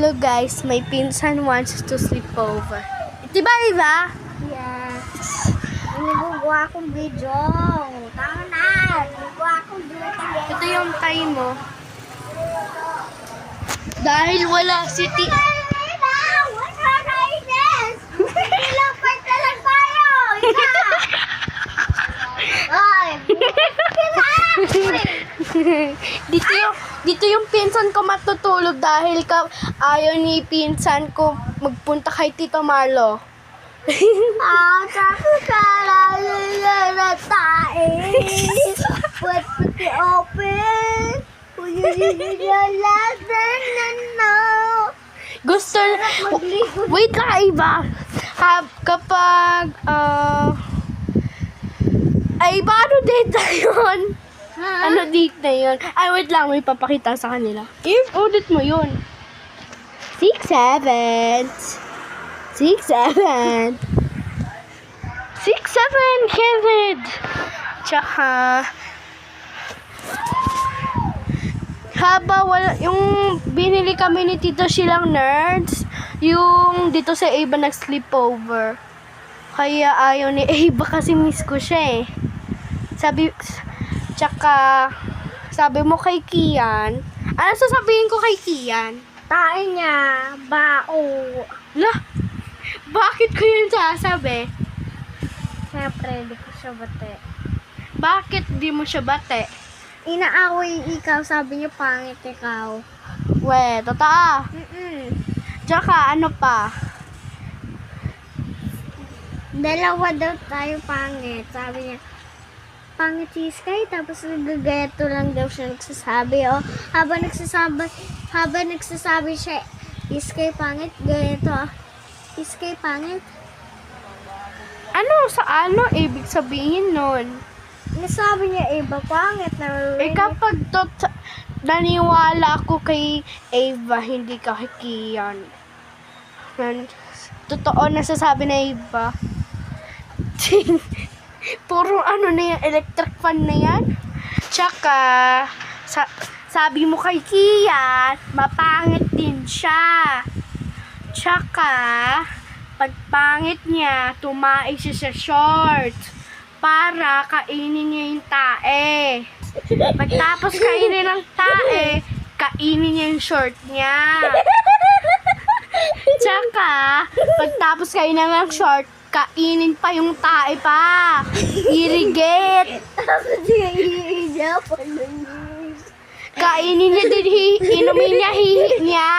Look guys, my pinsan wants to sleep over. Diba, Eva? Yes. Nagagawa akong video. Tama na. Nagagawa akong video. Ito yung time mo. Dahil wala si T. What's our kindness? Ilang part na lang tayo. Ay. dito yung pinsan ko matutulog dahil ayaw ni pinsan ko magpunta kay Tito Marlo. Sabi ka lang na tayo. Put the open. Gusto, wait lang Iba. Kapag, ay ba ano date na yun? Ano date na yun? Ay wait lang, may papakita sa kanila. Audit mo yun. 6, 7. 6, 7. 6, 7, Kevin. Tsaka, haba wala, yung binili kami ni Tito Silang Nerds, yung dito sa Ava nag-sleepover. Kaya ayaw ni Ava kasi miss ko siya eh. Sabi mo kay Kian, ano sasabihin ko kay Kian? Tayo niya, bao. Lah, bakit ko yun sasabi? Siyempre, di ko siya bate. Bakit di mo siya bate? Inaaway ikaw, sabi niyo pangit ikaw. We, totoo. Tsaka, ano pa? Dalawa daw tayo pangit. Sabi niya, pangit si Sky, tapos nagagayato lang daw siya nagsasabi. O, habang nagsasabi siya, Sky pangit, gayato. Sky pangit. Ano, sa ano, ibig sabihin nun? Nasabi niya, Eva, pangit na Eh kapag naniwala ako kay Ava, hindi ka kay Kian. Totoo nasasabi na Ava. Puro ano na yan, electric fan na yan. Tsaka, sabi mo kay Kian, mapangit din siya. Tsaka, pag pangit niya, tumae siya sa shorts para kainin niya yung tae. Pagtapos kainin ng tae, kainin niya yung short niya. Tsaka, pagtapos kainin ng short, kainin pa yung tae pa. Irigate. Kainin niya din, inumin niya, hihi niya.